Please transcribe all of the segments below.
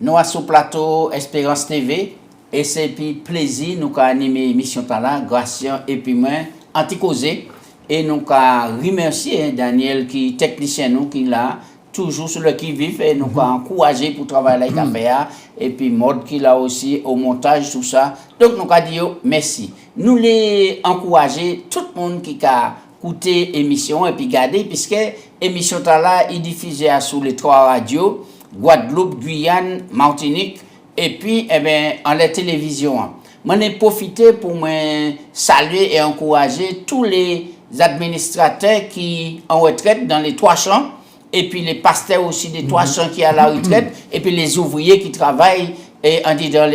nous à sur plateau Espérance TV et c'est puis plaisir nous avons animé l'émission là, Gratien et puis moi, Anticosé et nous avons remercié Daniel qui technicien nous qui là toujours sur le qui-vive et nous avons encouragé pour travailler avec APA et puis Maud qui là aussi au montage tout ça. Donc nous avons dit merci. Nous les encourager tout le monde qui a écouté l'émission et puis garder puisque l'émission là est diffusée sur les 3 radios Guadeloupe, Guyane, Martinique et puis en la télévision. J'en ai profité pour me saluer et encourager tous les administrateurs qui en retraite dans les 3 champs et puis les pasteurs aussi des 3 champs qui sont à la retraite et puis les ouvriers qui travaillent et on dit dans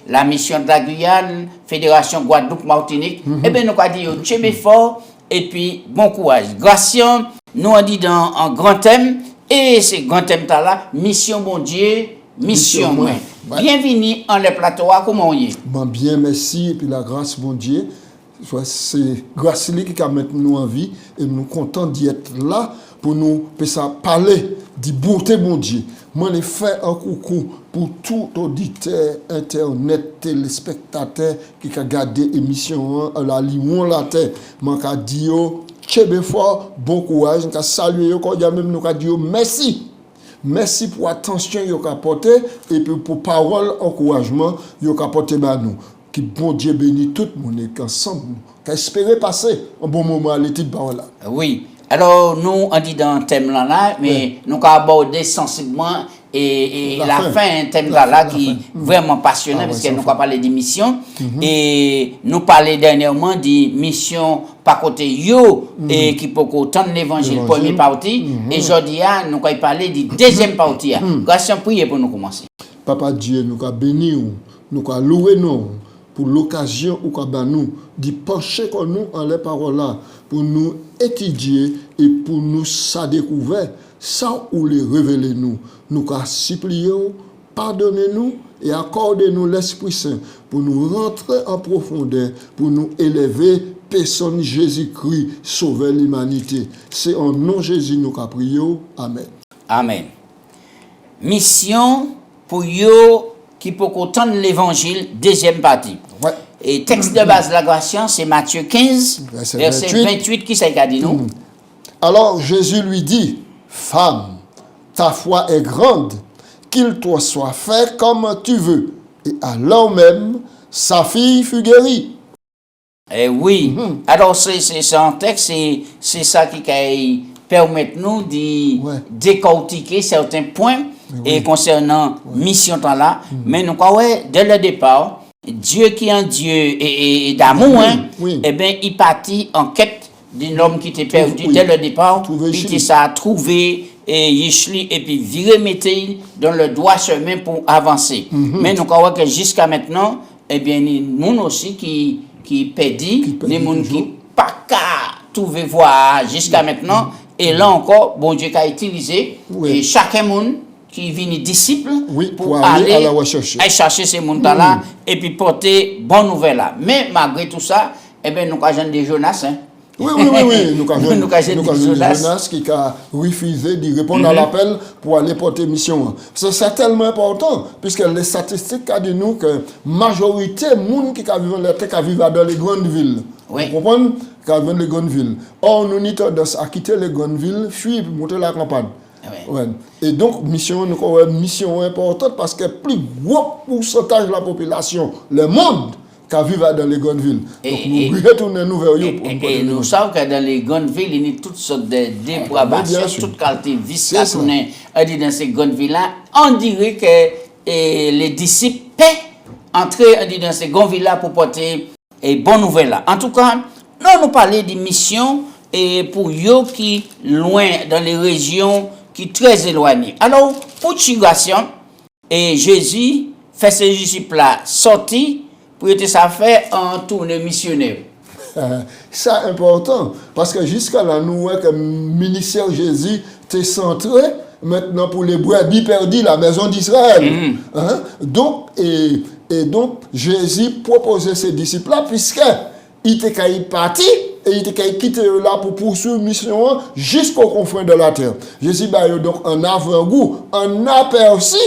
la mission de la Guyane, Fédération Guadeloupe, Martinique. Et bien nous avons dit tchébé fort et puis bon courage. Gratien, nous on dit dans un grand thème et ce grand thème là, mission bon Dieu, mission moi. Ouais. Bienvenue en le plateau, comment on y est? Bon, bien, merci. Et puis la grâce, mon Dieu, c'est grâce qui a maintenant nous en vie et nous sommes contents d'y être là pour nous parler de beauté, mon Dieu. Moi, je fais un coucou pour tout auditeur, internet, téléspectateur qui a regardé l'émission à la Lyon la terre. Moi, je dis, tchébé fort, bon courage, je salue, même nous dit merci. Merci pour l'attention que vous avez apporté et puis pour parole, encouragement que vous avez apporté à nous. Que bon Dieu bénisse tout le monde et qu'ensemble, qu'espérer passer un bon moment à l'étude de parole. Oui. Alors, nous, on dit dans un thème là, mais nous avons abordé sensiblement et la fin, un thème là qui est vraiment passionnant parce que nous avons parlé des missions et nous parlons dernièrement des missions par côté yo et qui peut entendre l'évangile, première partie et aujourd'hui, nous avons parlé de deuxième partie. Grâce à prier pour nous commencer. Papa Dieu, nous avons béni, nous avons loué nous pour l'occasion où nous de pencher comme nous en les paroles là pour nous étudier et pour nous ça découvrir ça ou les révéler nous avons supplié pardonnez-nous et accordez-nous l'Esprit Saint pour nous rentrer en profondeur pour nous élever personne Jésus-Christ sauver l'humanité c'est en nom de Jésus nous avons prié amen amen mission pour yo qui peut entendre l'évangile deuxième partie. Ouais. Et texte de base de la grâce, c'est Matthieu 15, verset 28 qui s'est dit nous. Alors Jésus lui dit, femme, ta foi est grande, qu'il te soit fait comme tu veux. Et alors même, sa fille fut guérie. Eh oui. Alors c'est un texte, c'est ça qui permet nous de décortiquer certains points. Et concernant mission temps là, mais nous croyons dès le départ, Dieu qui est un Dieu et d'amour, eh bien, il partit en quête d'un homme qui était perdu dès le départ, il s'est trouvé et puis viré mettre dans le droit chemin pour avancer. Mais nous croyons que jusqu'à maintenant, eh bien, nous aussi qui perdit, les gens qui pas qu'à trouver voie jusqu'à maintenant, et là encore, bon Dieu qui a utilisé, et chacun monde qui vient disciple pour aller à la chercher ces montagnes-là et puis porter bonne nouvelle là. Mais malgré tout ça, eh bien, nous avons des Jonas. Hein? Oui. Nous avons Jonas qui a refusé de répondre à l'appel pour aller porter mission. C'est tellement important, puisque les statistiques disent nous que la majorité des gens qui vivent dans les grandes villes. Vous comprenez? Qui vivent dans les grandes villes. Or, nous avons tendance à quitter les grandes villes, fuir pour monter la campagne. Ouais. Et donc, mission importante parce que plus gros pourcentage de la population, le monde, qui vit dans les grandes villes. Donc, nous retournons vers eux. Et nous savons que dans les grandes villes, il y a toutes sortes de dépravations, toutes qualités viscères dans ces grandes villes-là. On dirait que les disciples peuvent entrer dans ces grandes villes-là pour porter bonnes nouvelles. En tout cas, nous parlons de mission et pour eux qui loin dans les régions qui très éloignées. Alors, pour Tigration, et Jésus fait ses disciples sortir pour que ça fait un tournée missionnaire. C'est important, parce que jusqu'à là, nous voyons que le ministère Jésus est centré maintenant pour les brebis perdues, la maison d'Israël. Donc, Jésus proposait ses disciples-là, puisqu'il était parti, et il était quitté là pour poursuivre la mission jusqu'au confins de la terre. Jésus a donc un avant-goût, un aperçu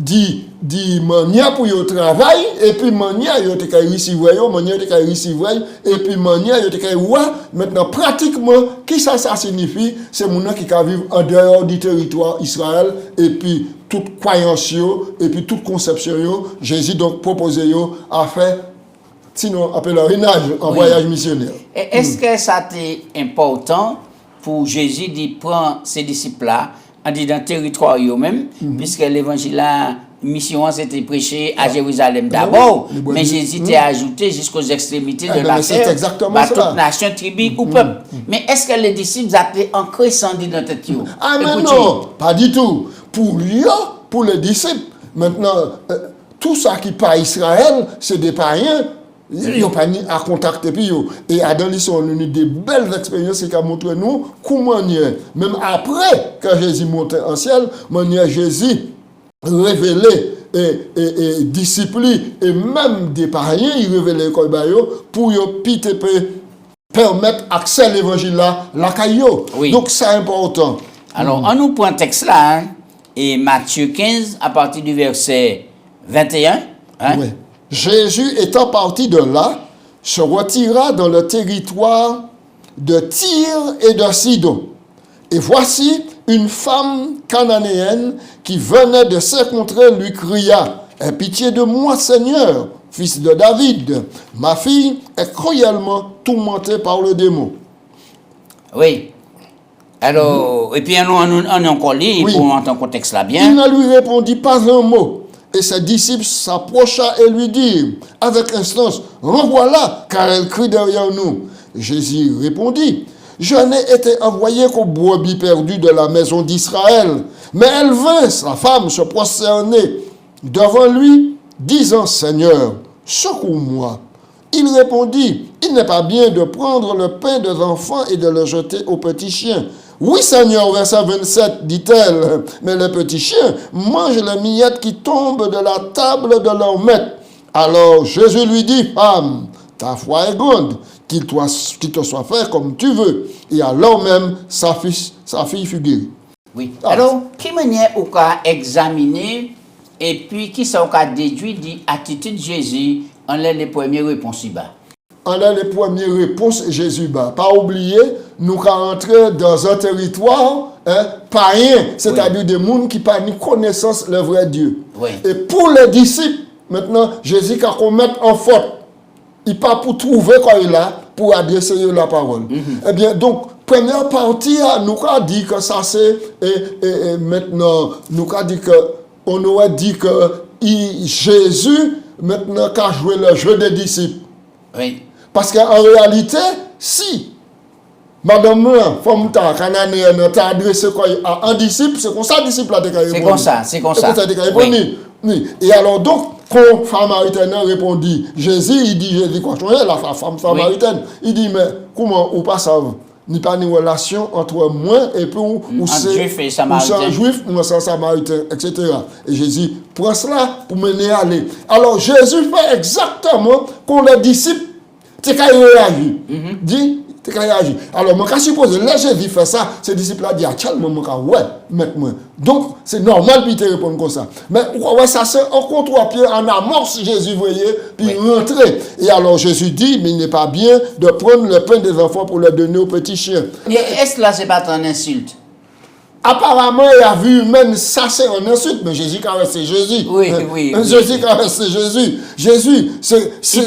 di manière pour yo travail et puis manière yo te kay recevoir yo manière te kay recevoir et puis manière yo te kay ouais maintenant pratiquement qui ça signifie c'est mon qui ka vivre en dehors du territoire Israël et puis toute croyance yo et puis toute conception yo Jésus donc proposé yo à faire sinon un pèlerinage en voyage missionnaire. Est-ce que ça est important pour Jésus de prendre ses disciples là en dit dans le territoire eux-mêmes, puisque l'évangile là, mission c'était prêché à Jérusalem d'abord, mais Jésus t'a ajouté jusqu'aux extrémités de la terre, par toute nation, tribu ou peuple. Mais est-ce que les disciples étaient ancrés sans dire dans tête? Ah mais non, pas du tout. Pour lui, pour les disciples, maintenant, tout ça qui pas Israël, c'est des païens. Ils n'ont pas ni à contacter puis et Adam ils sont une des belles expériences qui a montré nous comment même après que Jésus monte en ciel manière Jésus révélé et discipliné et même des païens il révélé comme pour permettre accès à l'évangile là la caillou. Donc c'est important. Alors on nous prend un texte là et Matthieu 15 à partir du verset 21 hein? Oui. Jésus étant parti de là, se retira dans le territoire de Tyr et de Sidon. Et voici une femme cananéenne qui venait de ces contrées lui cria « Aie pitié de moi, Seigneur, fils de David. Ma fille est cruellement tourmentée par le démon. » Oui. Alors, et puis on est encore lié pour entendre le contexte là bien. Il ne lui répondit pas un mot. Et ses disciples s'approcha et lui dirent, avec instance, renvoie-la, car elle crie derrière nous. Jésus répondit, je n'ai été envoyé qu'aux brebis perdues de la maison d'Israël. Mais elle vint, sa femme, se prosterner devant lui, disant, Seigneur, secours-moi. Il répondit, il n'est pas bien de prendre le pain des enfants et de le jeter aux petits chiens. Oui, Seigneur, verset 27, dit-elle, mais les petits chiens mangent les miettes qui tombent de la table de leur maître. Alors Jésus lui dit, femme, ta foi est grande, qu'il te soit fait comme tu veux. Et alors même, sa fille fut guérie. Oui. Alors, quelle manière on a examiné et puis qui ça on a déduit de l'attitude de Jésus en les premières réponses bas? En les premières réponses, Jésus bat. Pas oublier, nous allons entrer dans un territoire païen, c'est-à-dire des gens qui n'ont ni connaissance le vrai Dieu. Oui. Et pour les disciples, maintenant, Jésus a commettre en faute. Il pas pour trouver quoi il a pour adresser la parole. Eh bien, donc, première partie, nous avons dit que ça c'est, et maintenant, nous avons dit que, on aurait dit que Jésus, maintenant, a joué le jeu des disciples. Oui. Parce qu'en réalité, si Madame femme ta cananéenne t'a adressé quoi à un disciple, c'est comme ça disciple a répondu. C'est comme ça, c'est comme ça. Oui. Oui. Et alors donc, quand femme samaritaine répondit, Jésus dit quoi? La femme samaritaine, il dit mais comment ou pas ça? Ni pas une relation entre moi et puis ou c'est un juif ou un samaritain, etc. Et Jésus prend cela pour mener à aller. Alors Jésus fait exactement comme les disciples t'es qu'à réagir. Dit, t'es qu'à réagir. Alors, moi, quand je suppose, là, Jésus fait ça, ces disciples-là disent, à quel moment, ouais, maintenant. Donc, c'est normal, puis te répondre comme ça. Mais, ouais, ça, c'est un contre-pied, en amorce, Jésus, vous voyez, puis rentrer. Et alors, Jésus dit, mais il n'est pas bien de prendre le pain des enfants pour le donner aux petits chiens. Et est-ce que là, c'est pas une insulte? Apparemment, il a vu humaine, ça c'est un insulte, mais Jésus caressait Jésus. Oui. Jésus caressait Jésus. Jésus,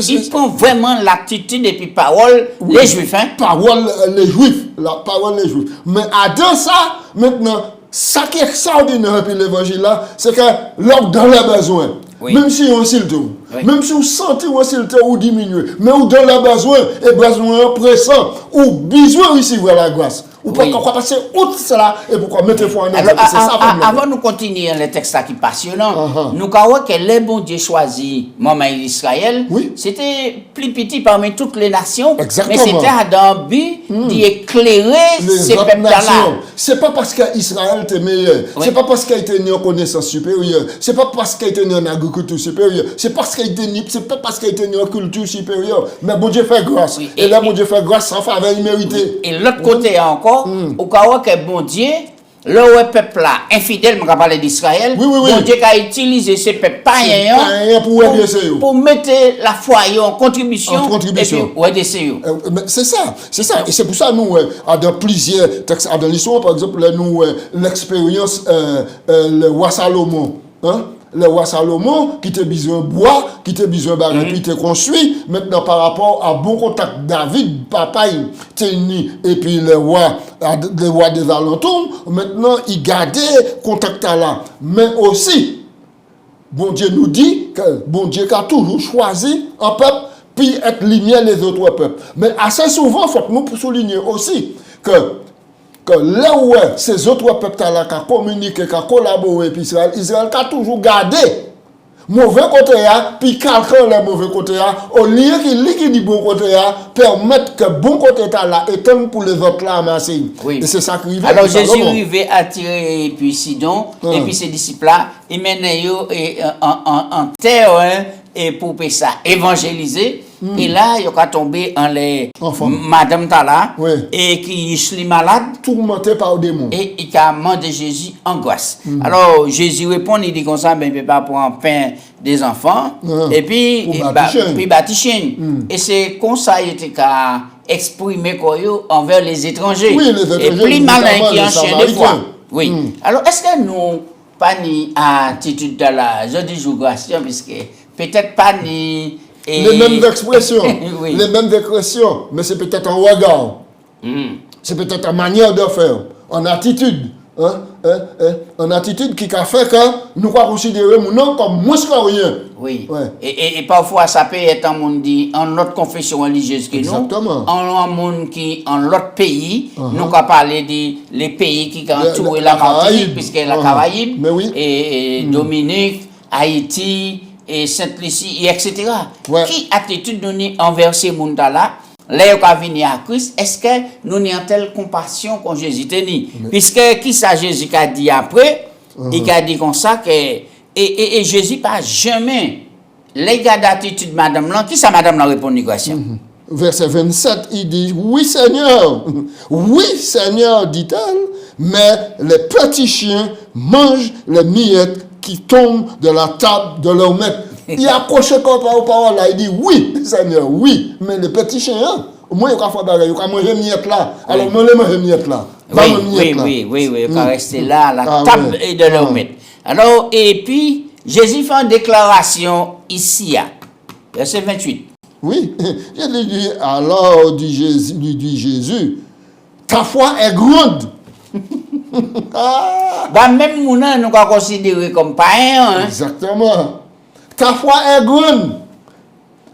il prend vraiment l'attitude et puis parole les Juifs. Hein? Parole les Juifs. La parole les Juifs. Mais à dans ça, maintenant, ça qui est extraordinaire puis l'évangile là, c'est que l'homme dans les besoins, même si on s'il tout, même si on sent on s'il ou diminuer, mais ou dans les besoins, et besoin pressant, ou besoin ici voir la grâce. Ou pourquoi passer outre cela et pourquoi mettre foi en exemple. Avant de continuer le texte qui est passionnant, nous avons que les bons Dieu choisi moment Israël, c'était plus petit parmi toutes les nations, mais c'était dans le but d'éclairer ces peuples-là. C'est pas parce qu'Israël était meilleur, c'est pas parce qu'il était né en connaissance supérieure, c'est pas parce qu'il était né en agriculture supérieure, c'est pas parce qu'il était né en culture supérieure, mais bon Dieu fait grâce. Et là, bon Dieu fait grâce sans faveur immérité. Et l'autre côté encore, au cas où que bon Dieu le peuple là, infidèle, je vais parler d'Israël, Oui. bon Dieu a utilisé ce peuple païen pour mettre la foi en contribution. Et puis, c'est ça. Et c'est pour ça nous, dans plusieurs textes, dans l'histoire, par exemple, nous, l'expérience, le roi Salomon, hein? Le roi Salomon, qui t'a besoin de bois, qui t'a besoin de baguette, puis t'a construit. Maintenant, par rapport à bon contact David, papa, et puis le roi des alentours, maintenant, il gardait contact là. Mais aussi, bon Dieu nous dit que bon Dieu a toujours choisi un peuple, puis être lumière les autres peuples. Mais assez souvent, il faut nous souligner aussi que là où ces autres peuples qui ont communiqué, qui ont collaboré, puis Israël a toujours gardé mauvais côté, puis quelqu'un le mauvais côté, au lieu qu'il dit bon côté, permettre que bon côté là éteint pour les autres là amasser. Oui. Et c'est ça qui arrive. Alors Jésus arrivait à tirer et puis Sidon, et puis ses disciples là, ils menaient en terre et pour ça évangéliser. Et là, il a tombé en les Madame Tala, et qui est malade, tourmenté par des démons. Et il a demandé Jésus angoisse. Alors Jésus répond, il dit comme ça, ben, il ne peut pas prendre pain des enfants, et puis bâtir. Et c'est comme ça qu'il était exprimé envers les étrangers. Oui, les étrangers. Et plus malin qui en chien des fois. Oui. Alors, est-ce que nous, pas ni attitude de la justification, puisque peut-être pas ni. Les mêmes expressions, les mêmes expressions, mais c'est peut-être un regard, c'est peut-être une manière de faire, en attitude, en attitude qui a fait que nous considérer mon nom comme moins que rien. Oui. Ouais. Et parfois ça peut être un monde en notre confession religieuse que exactement. Nous, un monde qui en l'autre pays, nous avons parlé des pays qui entourent la Martinique, puisque la Caraïbe, et Dominique, Haïti. Et Sainte-Lucie, etc. Ouais. Qui attitude nous envers ces gens-là, là, ils venir à Christ, est-ce que nous avons telle compassion qu'on Jésus tenu? Puisque qui ça Jésus a dit après, il a dit comme ça que, et Jésus pas jamais, les gars d'attitude madame là, qui ça madame là répond négociation? Verset 27, il dit, oui Seigneur, dit-elle, mais les petits chiens mangent les miettes qui tombent de la table de leur maître. Il accroche comme par parole là, il dit oui, Seigneur, oui, mais les petits chiens, au moins ils ont fait bagarre, ils ont mangé miette là. Alors moi les manger miette là. Oui, ils ont resté là à la table de leur maître. Alors et puis Jésus fait une déclaration ici, verset 28. Oui, il dit alors lui dit Jésus, ta foi est grande. Même nous nous considérons comme païens. Exactement. Ta foi est grande.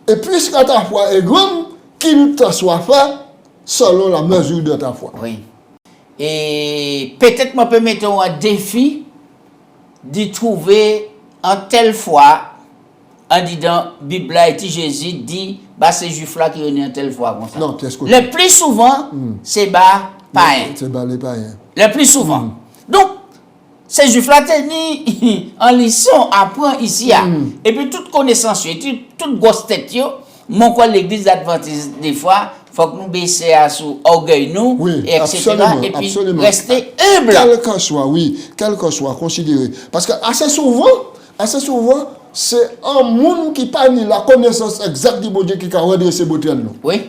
Et puisque ta foi est grande, qu'il te soit fait selon la mesure de ta foi. Oui. Et peut-être moi peut mettre un défi de trouver en telle foi, en disant la Bible et Jésus dit bah ces juifs là qui ont en telle foi comme ça. Non, le plus souvent c'est bas païens. C'est bas les païens. Le plus souvent. Donc, ces juifs-là tenus en leçon apprend ici. Et puis, toute connaissance, toute grosse tête, mon quoi l'église adventiste, des fois, il faut que nous baissions à sous orgueil, nous, et etc. Et puis, rester humble. Quel que soit, considéré. Parce que assez souvent, c'est un monde qui n'a pas la connaissance exacte du bon Dieu qui a redressé beauté. Oui.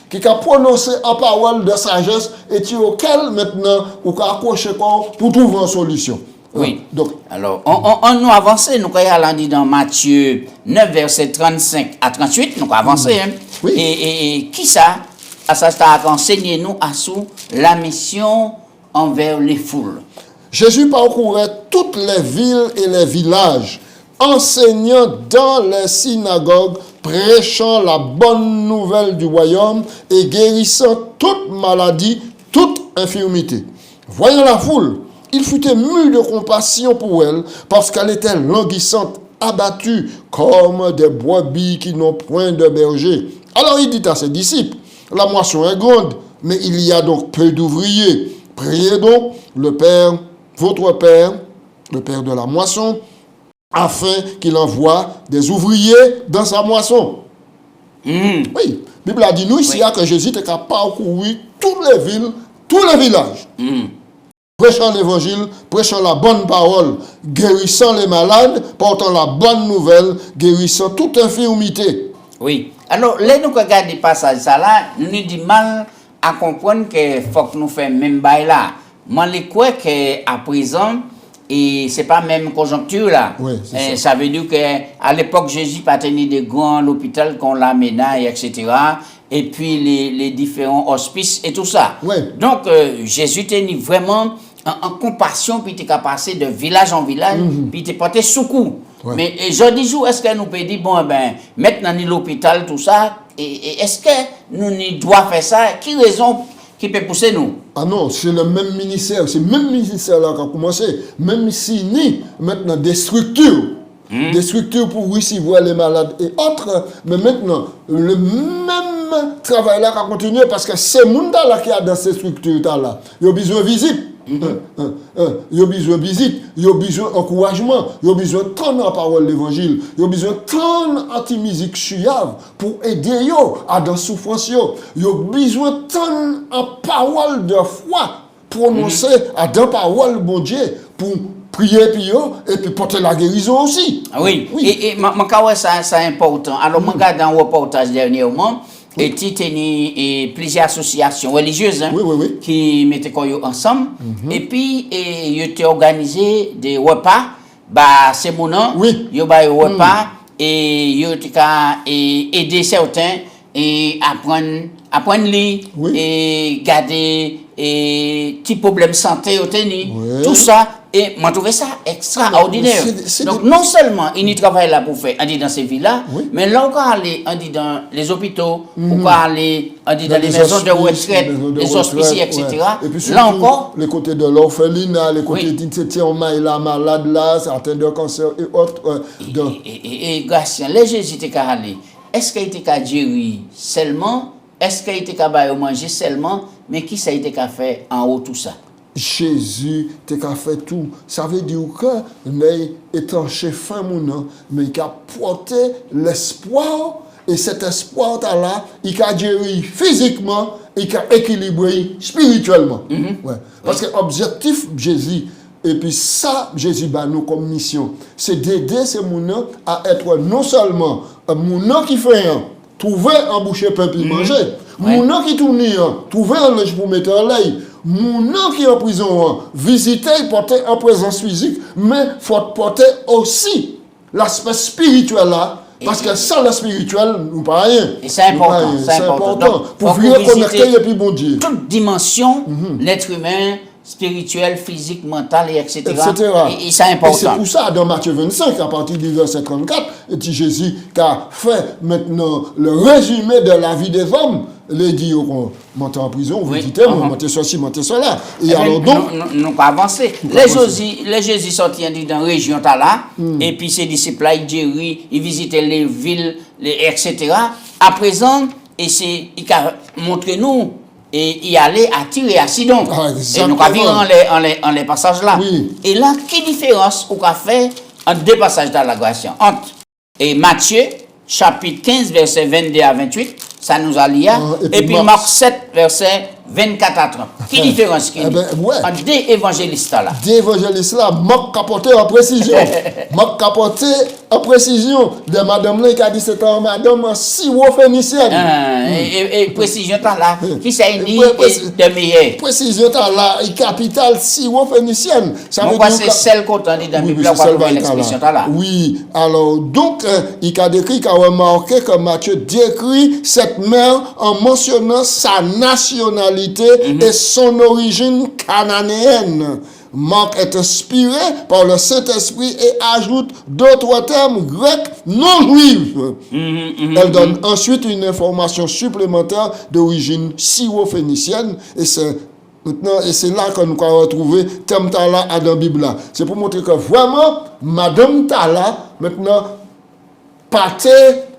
Qui a prononcé en parole de sagesse et tu auquel maintenant ou accroché pour trouver une solution. Oui. Donc, alors, on nous avance, nous allons dire dans Matthieu 9, verset 35 à 38, nous avons Oui. Et qui ça? Ça a enseigné nous à sous la mission envers les foules. Jésus parcourait toutes les villes et les villages, enseignant dans les synagogues, prêchant la bonne nouvelle du royaume et guérissant toute maladie, toute infirmité. Voyant la foule, il fut ému de compassion pour elle, parce qu'elle était languissante, abattue, comme des brebis qui n'ont point de berger. Alors il dit à ses disciples, la moisson est grande, mais il y a donc peu d'ouvriers. Priez donc le Père, votre Père, le Père de la moisson, afin qu'il envoie des ouvriers dans sa moisson. Oui, la Bible a dit nous ici que Jésus était capable de parcourir toutes les villes, tous les villages. prêchant l'évangile, prêchant la bonne parole, guérissant les malades, portant la bonne nouvelle, guérissant toute infirmité. Oui. Alors, là, nous regardons le passage ça là, nous nous dit mal à comprendre que faut que nous fassions même bail là. Moi, je crois qu'à présent, et c'est pas même conjoncture là. Oui, c'est ça veut dire qu'à l'époque, Jésus pas tenu de grands hôpitaux qu'on l'a mené, etc. Et puis les différents hospices et tout ça. Oui. Donc, Jésus tenait vraiment en compassion, puis il est passé de village en village, puis il est porté secours. Ouais. Mais je dis, est-ce que nous pouvons dire, bon, ben, maintenant, l'hôpital, tout ça, et est-ce que nous devons faire ça? Qui raison qui peut pousser nous? Ah non, c'est le même ministère, c'est le même ministère là qui a commencé, même si ni maintenant des structures pour recevoir les malades et autres, mais maintenant le même travail là qui a continué parce que c'est le monde là qui a dans ces structures là, il y a besoin de visite. Il y a besoin de visite, il y a besoin d'encouragement, il y a besoin de tendre la parole de l'évangile, il y a besoin de tendre anti-musique suave pour aider yo à dans souffrance yo. Il y a besoin de tendre en parole de foi prononcée à dans parole bon Dieu pour prier puis yo et puis porter la guérison aussi. Oui. Et ça c'est important. Alors je regarde dans le reportage dernièrement. Et il y a plusieurs associations religieuses qui mettaient ensemble. Et puis, ils ont organisé des repas. C'est mon nom. Ils ont des repas. Et ils ont aidé certains et apprendre les et garder et petits problèmes de santé au tennis. Tout ça. Et moi, je trouve ça extraordinaire. Donc, non seulement, ils travaillent là pour faire, on dit dans ces villes-là, mais là, on peut aller, on dit dans les hôpitaux, on peut aller, on dit dans les maisons de retraite, les hospices, etc. Et puis là encore, les côtés de l'orphelinat, les côtés de malade là, atteint de cancer et autres. Et Gratien, les Jésus étaient allés. Est-ce qu'il était qu'à gérer seulement? Est-ce qu'il était qu'à manger seulement? Mais qui ça a été qu'à faire en haut tout ça? Jésus t'a fait tout. Ça veut dire que n'est étanché fin mon mais il a porté l'espoir et cet espoir là, il a géré physiquement, il a équilibré spirituellement. Ouais. Parce que l'objectif Jésus et puis ça Jésus bat nous comme mission, c'est d'aider ces gens à être non seulement un qui fait trouver un boucher pain pour manger, mon qui tourne trouver un linge pour mettre en l'air. Mon qui est en prison, visiter, porter en présence physique, mais il faut porter aussi l'aspect spirituel là, parce que sans le spirituel, nous ne pas rien. Et c'est important. C'est important. Pour venir connecter et puis bon Dieu. Toute dimension, l'être humain, spirituel, physique, mental, etc. Et c'est important. Et c'est pour ça, dans Matthieu 25, à partir du verset 34, et Jésus qui a fait maintenant le résumé de la vie des hommes, les dit qu'on monte en prison, vous dites, montez ceci, montez cela. Et alors donc. Nous pas avancer. Les Jésus sorti dans la région là, et puis ses disciples là, ils visitaient les villes, etc. À présent, il a montré nous. Et il allait à Tyr et à Sidon. Et nous avons vu en les passages là. Et là, quelle différence qu'on a fait entre deux passages dans la Grâce entre Matthieu, chapitre 15, verset 22 à 28, ça nous a lié, et puis Marc 7, verset 24 à 30. Quelle différence qu'il y a entre deux évangélistes là? Deux évangélistes là, Marc capoté en précision. Marc capoté en précision de madame là qui a dit c'était madame syrophénicienne. Et précision là, qui s'est dit de meilleur. Précision là, capitale syrophénicienne. Ça veut dire c'est celle qu'on a dit dans la Bible, l'expression là. Oui, alors donc il a décrit, il a remarqué que Matthieu décrit cette mère en mentionnant sa nationalité et son origine cananéenne. Marc est inspiré par le Saint-Esprit et ajoute d'autres termes grecs non juifs. Elle donne ensuite une information supplémentaire d'origine syrophénicienne et c'est maintenant, et c'est là que nous avons retrouvé thème Tala dans la Bible. C'est pour montrer que vraiment, Madame Tala, maintenant,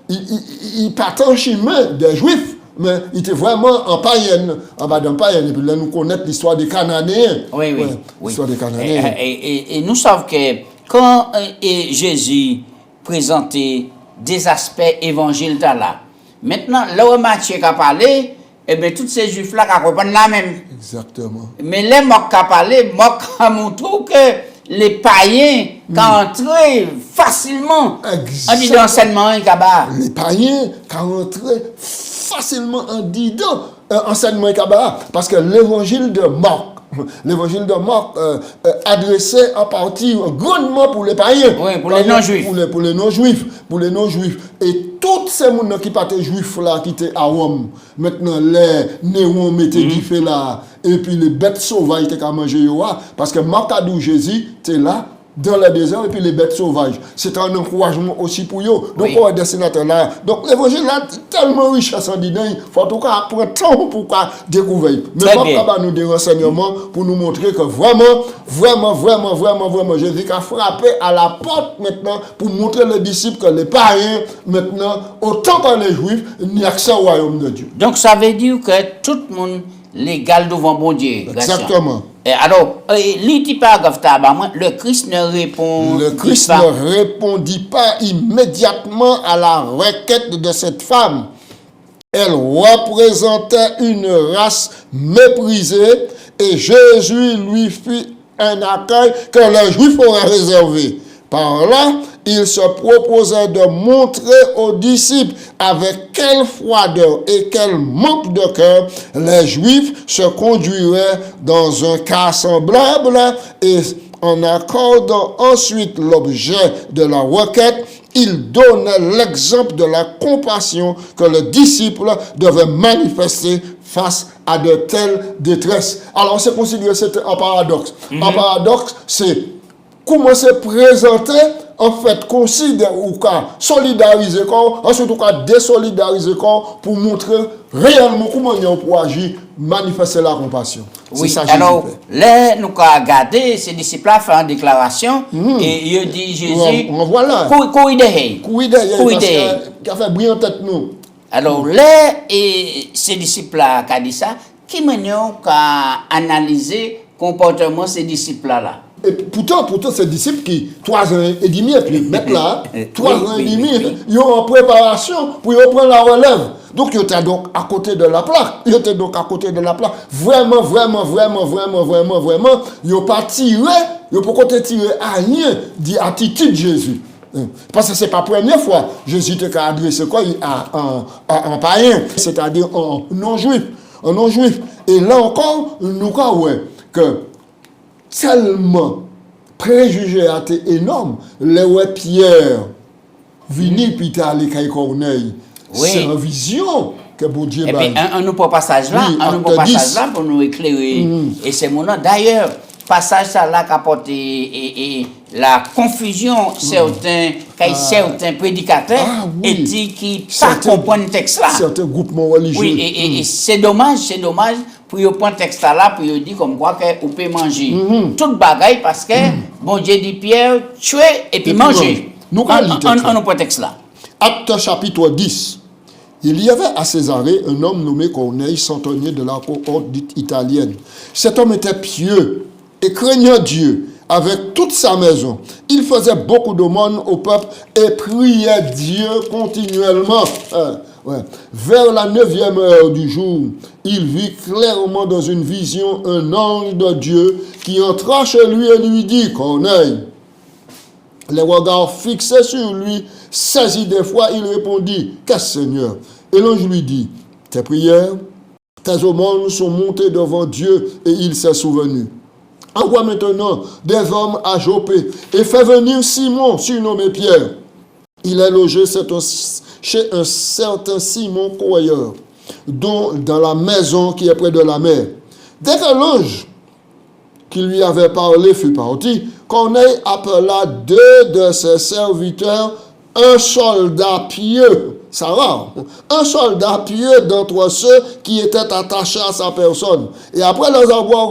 il partait en chemin des Juifs. Mais il était vraiment en païenne, en Madame païenne. Et puis là, nous connaissons l'histoire des Cananéens. Oui. L'histoire des Cananéens. Et nous savons que quand Jésus présentait des aspects évangéliques là, maintenant, là où Matthieu a parlé, eh bien, tous ces juifs-là, qui comprennent la même. Exactement. Mais les mots qui parlé, mots qui montrent que les païens qui entré facilement en disant enseignement et cabas. Les païens qui entré facilement en disant enseignement et cabas. Parce que l'évangile de Marc, adressé en partie grandement pour les païens. Oui, pour les non-juifs. Pour les non-juifs. Et tous ces gens qui étaient juifs là, qui étaient à Rome, maintenant les néons mettaient du feu là, et puis les bêtes sauvages étaient à manger. Parce que Marc a dit Jésus, tu es là, dans le désert, et puis les bêtes sauvages. C'est un encouragement aussi pour eux. Donc, on est destinataire là. Donc, l'évangile là, tellement riche à son dîner, il faut en tout cas prendre temps pour découvrir. Mais Marc nous des renseignements pour nous montrer que vraiment, Jésus a frappé à la porte maintenant pour montrer les disciples que les païens, maintenant, autant que les juifs, n'y a accès au royaume de Dieu. Donc, ça veut dire que tout le monde légal devant bon Dieu. Exactement. Et alors, le Christ ne répondit pas immédiatement à la requête de cette femme. Elle représentait une race méprisée et Jésus lui fit un accueil que les Juifs auraient réservé. Par là, il se proposait de montrer aux disciples avec quelle froideur et quel manque de cœur les Juifs se conduiraient dans un cas semblable et en accordant ensuite l'objet de la requête, il donnait l'exemple de la compassion que le disciple devait manifester face à de telles détresses. Alors, c'est considéré c'est un paradoxe. Un paradoxe, c'est comment se présenter, en fait, considère ou solidariser, ensuite ou désolidariser pour montrer réellement comment on peut agir, manifester la compassion. Oui, ça, alors, là, nous avons regardé, ces disciples-là font une déclaration et ils disent Jésus, voilà. Qui a fait briller en tête nous. Alors, là, et ces disciples-là qui ont dit ça, qui m'ont analysé le comportement de ces disciples-là. Et pourtant, ces disciples qui, 3 ans et demi, et puis mettre là, 3 ans et demi, ils ont en préparation pour prendre la relève. Donc, ils étaient donc à côté de la plaque. Vraiment, ils n'ont pas tiré, ils n'ont pas tiré à rien d'attitude de Jésus. Parce que ce n'est pas la première fois que Jésus t'a adressé quoi à un païen, c'est-à-dire un non-juif. Et là encore, nous avons que tellement préjugé a été énorme. Les Pierre, vini puis t'as allé à Corneille. C'est une vision que bon Dieu et puis, un nouveau passage là, pour nous éclairer. Et c'est mon nom. D'ailleurs, passage ça là qui apporte la confusion certains prédicateurs et qui ne comprennent le texte là. Certains groupements religieux. Oui, et c'est dommage pour y prendre le texte là pour y dire comme quoi qu'on peut manger. Tout bagaille parce que bon Dieu dit Pierre, tuer et puis manger. Nous on prend texte là. Acte chapitre 10. Il y avait à Césarée un homme nommé Corneille, centenier de la cohorte dite italienne. Cet homme était pieux et craignant Dieu avec toute sa maison. Il faisait beaucoup d'aumônes au peuple et priait Dieu continuellement. Vers la 9e heure du jour, il vit clairement dans une vision un ange de Dieu qui entra chez lui et lui dit, Corneille. Les regards fixés sur lui, saisi d'effroi, il répondit, qu'est-ce Seigneur? Et l'ange lui dit, tes prières, tes aumônes sont montées devant Dieu et il s'est souvenu. Envoie maintenant des hommes à Jopé et fais venir Simon, surnommé Pierre. Il est logé chez un certain Simon Coureur, dans la maison qui est près de la mer. Dès que l'ange qui lui avait parlé fut parti, Corneille appela 2 de ses serviteurs, un soldat pieux, ça va, un soldat pieux d'entre ceux qui étaient attachés à sa personne. Et après les avoir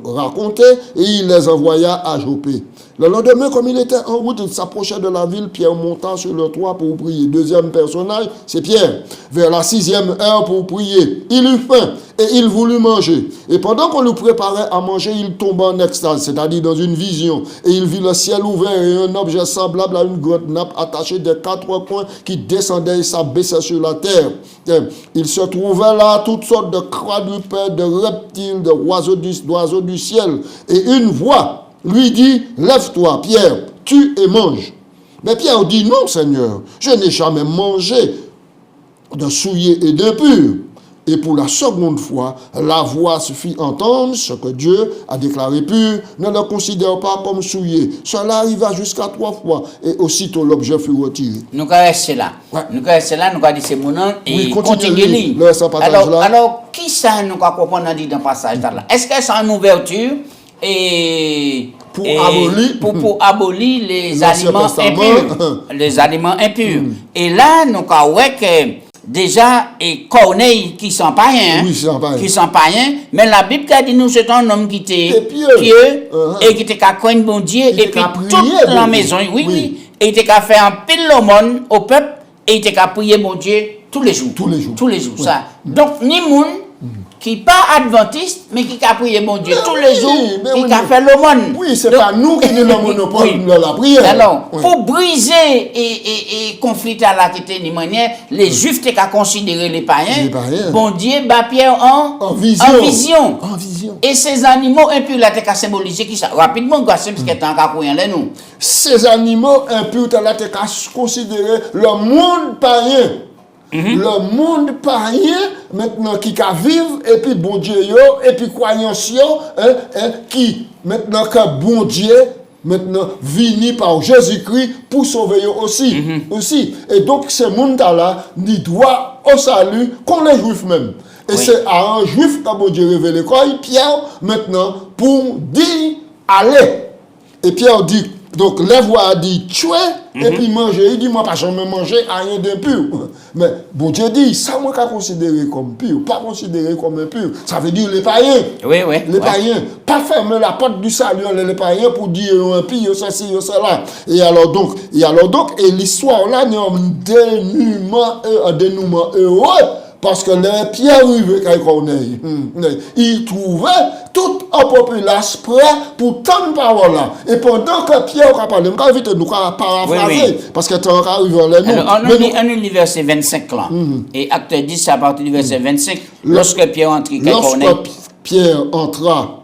racontés, il les envoya à Jopé. Le lendemain, comme il était en route, il s'approchait de la ville, Pierre monta sur le toit pour prier. Deuxième personnage, c'est Pierre. Vers la 6e heure pour prier, il eut faim et il voulut manger. Et pendant qu'on lui préparait à manger, il tomba en extase, c'est-à-dire dans une vision. Et il vit le ciel ouvert et un objet semblable à une grosse nappe attachée des 4 coins qui descendait et s'abaissait sur la terre. Il se trouvait là toutes sortes de quadrupèdes, de reptiles, d'oiseaux du ciel. Et une voix lui dit, lève-toi, Pierre, tue et mange. Mais Pierre dit, non, Seigneur, je n'ai jamais mangé de souillé et d'impur. Et pour la seconde fois, la voix se fit entendre, ce que Dieu a déclaré pur, ne le considère pas comme souillé. Cela arriva jusqu'à 3 fois, et aussitôt l'objet fut retiré. Nous allons rester là. Ouais. Nous allons rester là, nous allons dire c'est mon nom et Oui, continuer. Alors, qui ça nous va comprendre dans le passage là? Est-ce que c'est une ouverture et pour abolir les aliments impurs? Les aliments impurs. Et là, nous allons voir que déjà, et Corneille qui sont païens, mais la Bible a dit nous c'est un homme qui était pieux et qui était qu'à craindre bon Dieu et puis toute la maison, oui, et il était qu'à faire un pile l'aumône au peuple et il était qu'à prier bon Dieu tous les jours. Oui. Ça. Donc, ni moun qui pas adventiste, mais qui a prié mon Dieu tous les jours, qui a fait l'aumône. Oui, c'est pas nous qui avons le monopole de la prière. Alors, pour briser et confliter à la quête de manière, les Juifs étaient qu'à considérer les païens. Bon Dieu, bat Pierre en vision. Et ces animaux impurs là, t'es qu'à symboliser qui ça? Rapidement, parce que t'es en cas là nous. Ces animaux impurs là, t'es qu'à considérer le monde païen. Le monde païen, maintenant, qui a vivre, et puis bon Dieu, et puis croyance, qui, maintenant, que bon Dieu, maintenant, vini par Jésus-Christ pour sauver aussi. Et donc, ce monde-là, il doit au salut qu'on les juifs même. Et c'est à un juif que bon Dieu révèle quoi, Pierre, maintenant, pour dire, allez. Et Pierre dit, donc, les voix dit tuer et puis manger. Il dit, moi, pas jamais manger rien d'impur. Mais bon Dieu dit, ça, moi, qu'à considérer comme pur, pas considérer comme impur. Ça veut dire les païens. Les païens. Pas fermer la porte du salut, les païens, pour dire impur, ceci, cela. Et alors donc, et l'histoire là, il y a un dénouement heureux. Parce que les Pierre arrivé à Corneille, il trouvait toute la population prêt pour tant de paroles là. Et pendant que Pierre a parlé, nous vite nous paraphraser, parce que tu arrivé là. On lit le verset 25 là. Et acte 10, à partir du verset 25, lorsque Pierre entre à Corneille. Lorsque Pierre entra,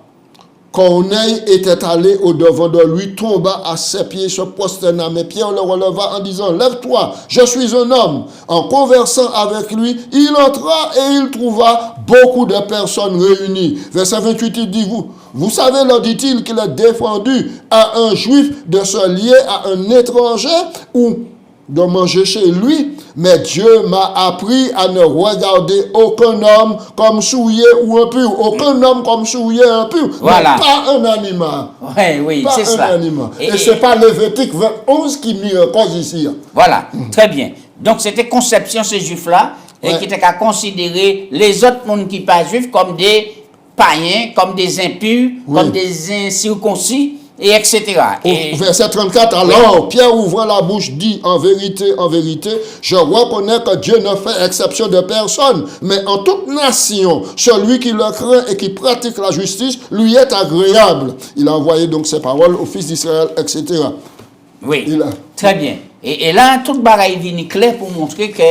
Corneille était allé au-devant de lui, tomba à ses pieds, se prosterna. Mais Pierre le releva en disant, lève-toi, je suis un homme. En conversant avec lui, il entra et il trouva beaucoup de personnes réunies. Verset 28, il dit, vous savez, leur dit-il, qu'il est défendu à un juif de se lier à un étranger ou de manger chez lui, mais Dieu m'a appris à ne regarder aucun homme comme souillé ou impur. Aucun homme comme souillé ou impur. Voilà. Pas un animal. Oui, c'est ça. Et c'est pas Lévitique 21 qui met en cause ici. Voilà, très bien. Donc, c'était conception, ces juifs-là, et qui étaient à considérer les autres mondes qui ne sont pas juifs comme des païens, comme des impurs, comme des incirconcis, et etc. Verset 34, alors Pierre ouvra la bouche, dit, en vérité, je reconnais que Dieu ne fait exception de personne, mais en toute nation, celui qui le craint et qui pratique la justice, lui est agréable. Il a envoyé donc ses paroles aux fils d'Israël, etc. Oui, très bien. Et là, toute bagaille vient clair pour montrer que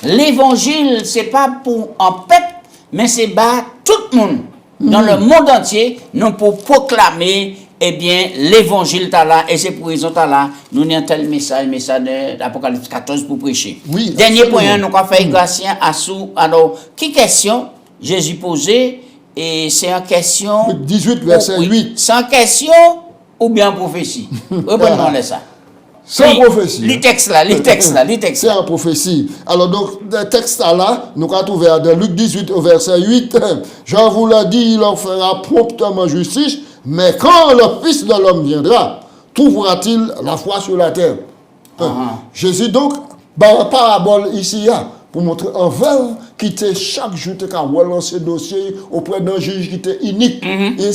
l'évangile, c'est pas pour un peuple, mais c'est pour tout le monde. Dans le monde entier, nous pour proclamer l'évangile là, et c'est pour raison là, nous avons un tel message d'Apocalypse 14 pour prêcher. Oui, dernier point, nous avons fait Gratien à sous. Alors, qui question Jésus posé, et c'est en question. 18, verset 8. C'est en question ou bien prophétie? Reprenons ça. C'est en prophétie. Les textes là. C'est en prophétie. Alors donc, le texte là, nous avons trouvé dans Luc 18 au verset 8. Je vous l'ai dit, il en fera promptement justice, mais quand le Fils de l'homme viendra, trouvera-t-il la foi sur la terre? Jésus donc, dans la parabole ici, pour montrer envers qui était chaque jour te ka relancer dossier auprès d'un juge qui était unique et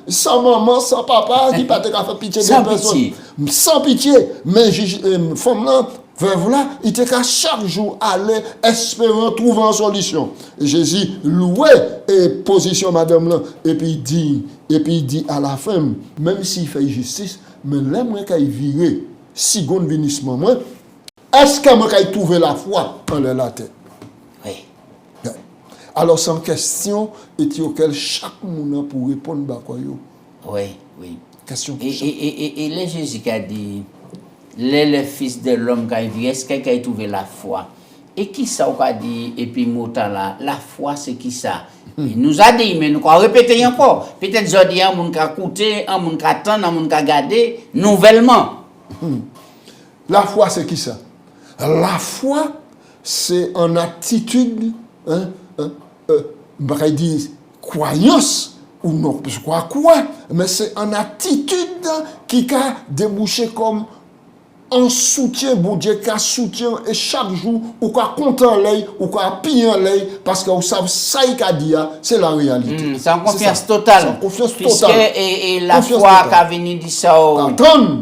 sans maman sans papa qui pas te ka faire pitié de personne sans pitié mais juge femme là veuve là il te ka chaque jour aller espérant trouver une solution et Jésus louait et position madame là et puis il dit à la femme même s'il fait justice mais là moi kay virer si gon venissement moi est-ce que moi kay trouver la foi en la tête. Oui. Alors, c'est une question auquel chaque monde pour répondre. Oui, oui. Question. Et le Jésus qui a dit, le Fils de l'homme qui a vu, est-ce qu'il a trouvé la foi? Et qui ça a dit, et puis Mota là, la foi c'est qui ça? Il nous a dit, mais nous allons répéter encore. Peut-être aujourd'hui, un monde qui a écouté, un monde qui a attendu, un monde qui a gardé, nouvellement. La foi c'est qui ça? La foi c'est une attitude, je dis croyance ou non, je crois quoi, mais c'est une attitude qui a débouché comme un soutien, bon Dieu, qui a soutien et chaque jour, ou qui a content l'œil, ou qui a pillé l'œil, parce que vous savez, ça qu'il a dit, c'est la réalité. C'est en confiance totale. C'est en confiance puisque, totale. Et la foi qui a venu dire ça,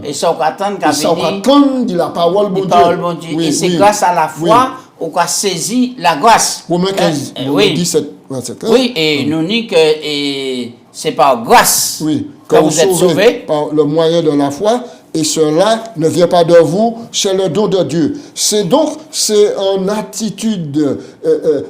et ça qui a venu dire la parole bon Dieu. Oui, et c'est grâce à la foi qu'on a saisi la grâce. Romains 15, oui. 17, 27. Oui, et nous dit que c'est par grâce que vous êtes sauvés. Par le moyen de la foi. Et cela ne vient pas de vous, c'est le don de Dieu. C'est une attitude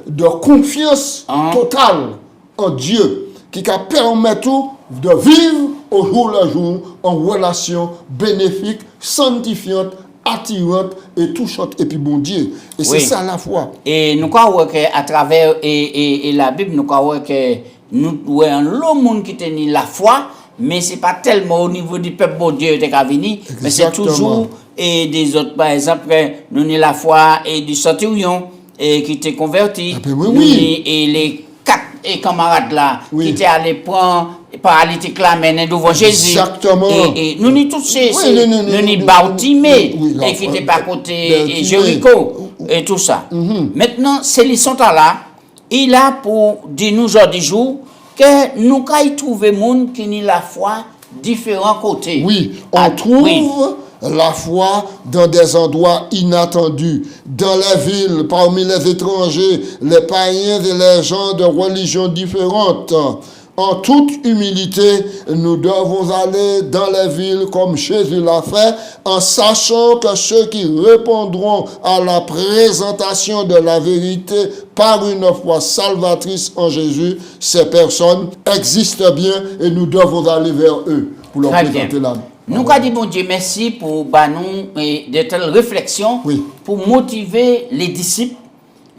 de confiance totale en Dieu qui permet tout de vivre au jour le jour en relation bénéfique, sanctifiante, attirante et touchante et puis bon Dieu. Et c'est ça la foi. Et nous croyons qu'à travers et la Bible, nous croyons que nous voyons le monde qui tenait la foi. Mais ce n'est pas tellement au niveau du peuple bon Dieu qui est venu, mais c'est toujours et des autres. Par exemple, nous avons la foi et du centurion qui était converti. Et les 4 camarades là qui étaient allés prendre paralytique là, mais devant Jésus. Exactement. Et nous avons tous ces. Nous avons Bartimée et qui était pas côté Jéricho et tout ça. Maintenant, ces leçons là, il a pour dire nous aujourd'hui jour. Que nous avons trouvé des gens qui ont la foi différents côtés. Oui, on trouve la foi dans des endroits inattendus, dans les villes, parmi les étrangers, les païens et les gens de religions différentes. En toute humilité, nous devons aller dans les villes comme Jésus l'a fait, en sachant que ceux qui répondront à la présentation de la vérité par une foi salvatrice en Jésus, ces personnes existent bien et nous devons aller vers eux pour leur présenter l'âme. Nous avons dit, bon Dieu, merci pour nous de telles réflexions, pour motiver les disciples,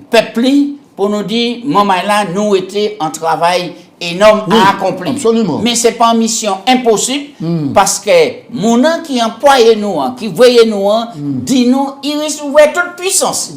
peuple, pour nous dire, maman là, nous étions en travail énorme à accomplir. Absolument. Mais ce n'est pas une mission impossible parce que mon an qui emploie nous, qui voyait nous, dit nous, il recevait toute puissance.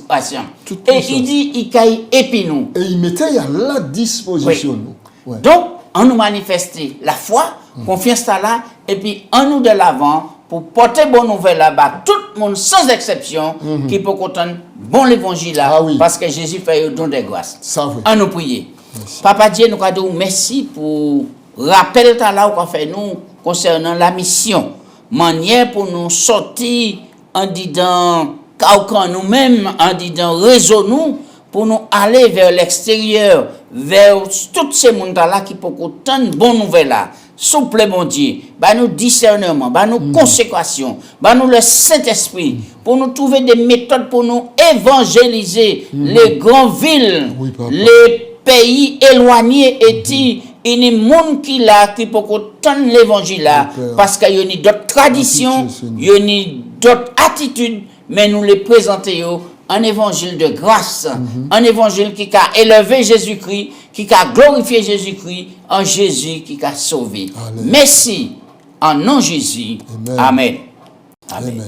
Et il dit, il caille et nous. Et il mettait à la disposition. Oui. Donc, on nous manifester la foi, confiance à là, et puis on nous de l'avant pour porter bonne nouvelle là-bas, tout le monde sans exception, qui peut entendre bon l'évangile là, parce que Jésus fait le don de grâce. On nous prier. Merci. Papa Dieu, nous avons merci pour rappel là qu'on fait nous concernant la mission. Manière pour nous sortir en disant quand nous-mêmes, en disant réseau nous, pour nous aller vers l'extérieur, vers tous ces mondes-là qui peuvent entendre bonne nouvelle là. Souple mon Dieu, bah nous discernement, bah nous consécration, bah nous le Saint-Esprit, pour nous trouver des méthodes pour nous évangéliser les grandes villes, les pays éloignés et il y a des gens qui peuvent entendre l'évangile là, parce qu'il y a d'autres traditions, il y a d'autres attitudes, mais nous les présentons un évangile de grâce, un évangile qui a élevé Jésus-Christ, qui a glorifié Jésus-Christ, en Jésus qui a sauvé. Merci en nom de Jésus. Amen. Amen.